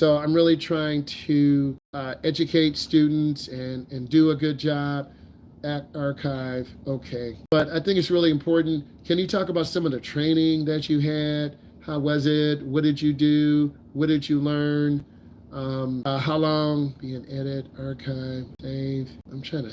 So I'm really trying to educate students and do a good job at Archive. Okay. But I think it's really important. Can you talk about some of the training that you had? How was it? What did you do? What did you learn? How long? Be an edit, archive, save. I'm trying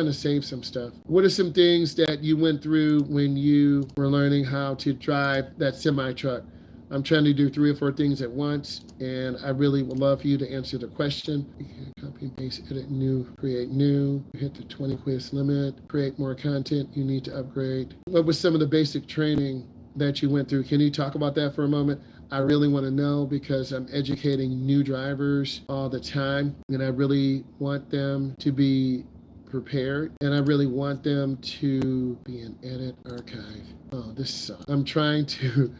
to save some stuff. What are some things that you went through when you were learning how to drive that semi truck? I'm trying to do 3 or 4 things at once, and I really would love for you to answer the question. You can copy and paste, edit new, create new, hit the 20 quiz limit, create more content, you need to upgrade. What was some of the basic training that you went through? Can you talk about that for a moment? I really want to know because I'm educating new drivers all the time, and I really want them to be prepared, and I really want them to be an edit, archive. Oh, this sucks. I'm trying to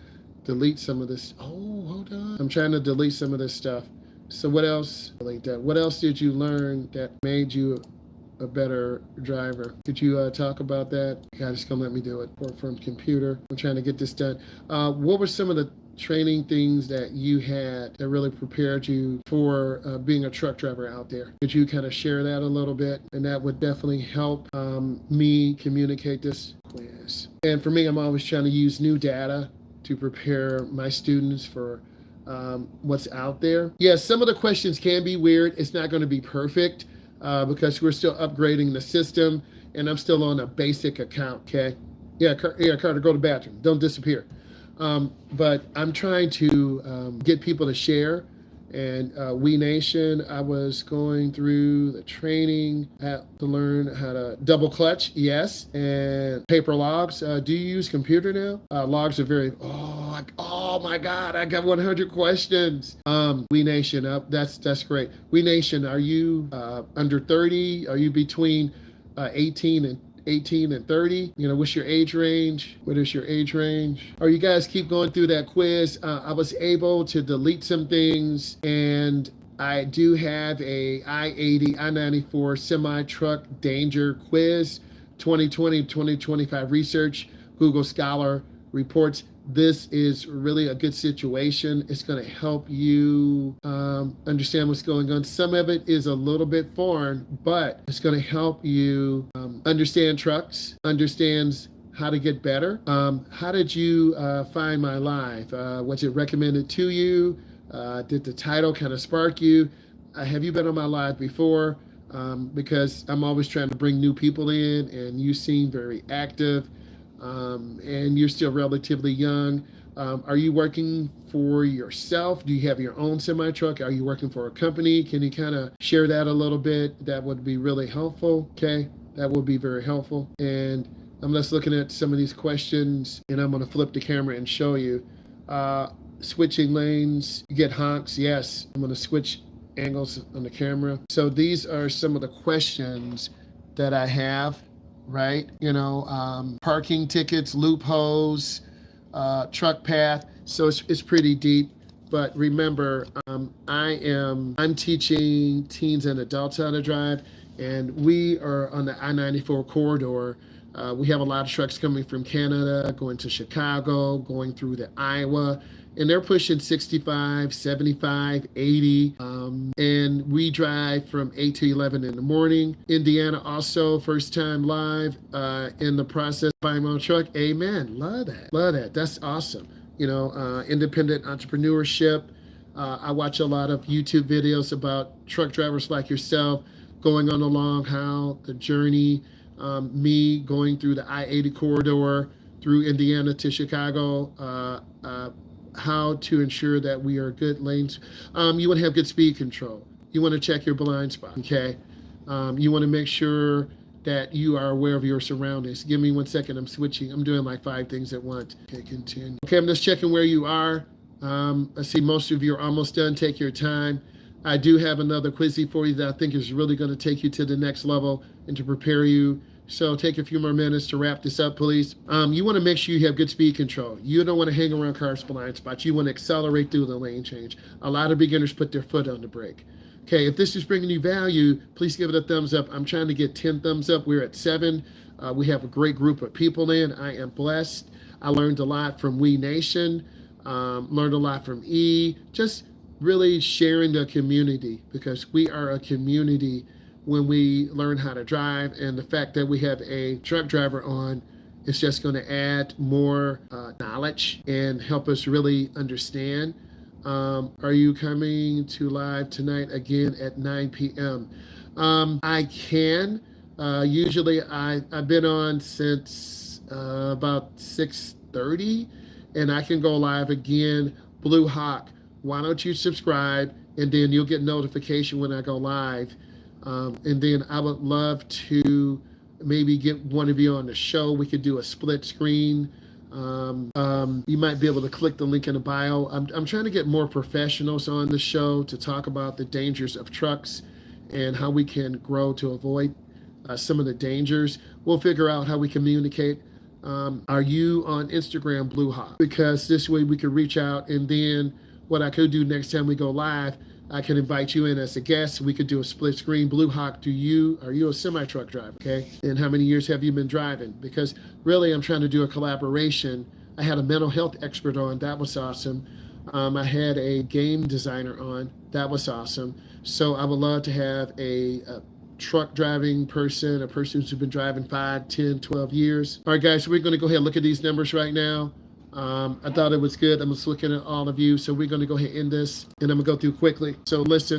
delete some of this. Oh, hold on. I'm trying to delete some of this stuff. So what else? Delete that. What else did you learn that made you a better driver? Could you talk about that? God, it's gonna let me do it. Or from computer. I'm trying to get this done. What were some of the training things that you had that really prepared you for being a truck driver out there? Could you kind of share that a little bit? And that would definitely help me communicate this quiz. And for me, I'm always trying to use new data to prepare my students for what's out there. Yeah, some of the questions can be weird. It's not going to be perfect because we're still upgrading the system, and I'm still on a basic account, okay? Yeah, Carter, go to the bathroom. Don't disappear. But I'm trying to get people to share. And We Nation, I was going through the training, had to learn how to double clutch, yes, and paper logs. Do you use computer now? Logs are very, oh my God, I got 100 questions. We Nation, that's great. We Nation, are you under 30? Are you between 18 and 30? You know, what's your age range? What is your age range? Or you guys keep going through that quiz. I was able to delete some things, and I do have a I-80, I-94 semi-truck danger quiz, 2020-2025 research, Google Scholar reports. This is really a good situation. It's going to help you understand what's going on. Some of it is a little bit foreign, but it's going to help you understand trucks, understands how to get better. How did you find my live? Was it recommended to you? Did the title kind of spark you? Have you been on my live before? Because I'm always trying to bring new people in, and you seem very active. And you're still relatively young. Are you working for yourself? Do you have your own semi-truck? Are you working for a company? Can you kind of share that a little bit? That would be really helpful, okay? That would be very helpful. And I'm just looking at some of these questions, and I'm going to flip the camera and show you. Switching lanes, you get honks, yes. I'm going to switch angles on the camera. So these are some of the questions that I have. Right? You know, parking tickets, loopholes, truck path. So it's pretty deep. But remember, I'm teaching teens and adults how to drive, and we are on the I-94 corridor. We have a lot of trucks coming from Canada, going to Chicago, going through the Iowa, and they're pushing 65, 75, 80. And we drive from 8 to 11 in the morning. Indiana also, first time live in the process, buying my own truck. Amen. Love that. Love that. That's awesome. You know, independent entrepreneurship. I watch a lot of YouTube videos about truck drivers like yourself going on along how the journey, me going through the I-80 corridor through Indiana to Chicago, how to ensure that we are good lanes. You want to have good speed control. You want to check your blind spot, okay? You want to make sure that you are aware of your surroundings. Give me 1 second, I'm switching. I'm doing like 5 things at once. Okay, continue. Okay, I'm just checking where you are. I see most of you are almost done. Take your time. I do have another quizzy for you that I think is really going to take you to the next level and to prepare you. So take a few more minutes to wrap this up, please. You want to make sure you have good speed control. You don't want to hang around cars' blind spots. You want to accelerate through the lane change. A lot of beginners put their foot on the brake. Okay, if this is bringing you value, please give it a thumbs up. I'm trying to get 10 thumbs up. We're at 7. We have a great group of people in. I am blessed. I learned a lot from We Nation. Learned a lot from E. Just really sharing the community, because we are a community when we learn how to drive. And the fact that we have a truck driver on is just going to add more knowledge and help us really understand. Are you coming to live tonight again at 9 p.m.? I can. Usually I've been on since about 6:30, and I can go live again. Blue Hawk, why don't you subscribe, and then you'll get notification when I go live. And then I would love to maybe get one of you on the show. We could do a split screen. You might be able to click the link in the bio. I'm trying to get more professionals on the show to talk about the dangers of trucks and how we can grow to avoid some of the dangers. We'll figure out how we communicate. Are you on Instagram, Blue Hawk? Because this way we could reach out, and then what I could do next time we go live, I can invite you in as a guest. We could do a split screen. Blue Hawk, are you a semi-truck driver? Okay. And how many years have you been driving? Because really I'm trying to do a collaboration. I had a mental health expert on. That was awesome. I had a game designer on. That was awesome. So I would love to have a truck driving person, a person who's been driving 5, 10, 12 years. All right, guys, so we're going to go ahead and look at these numbers right now. I thought it was good. I'm just looking at all of you. So we're going to go ahead and end this, and I'm going to go through quickly. So listen,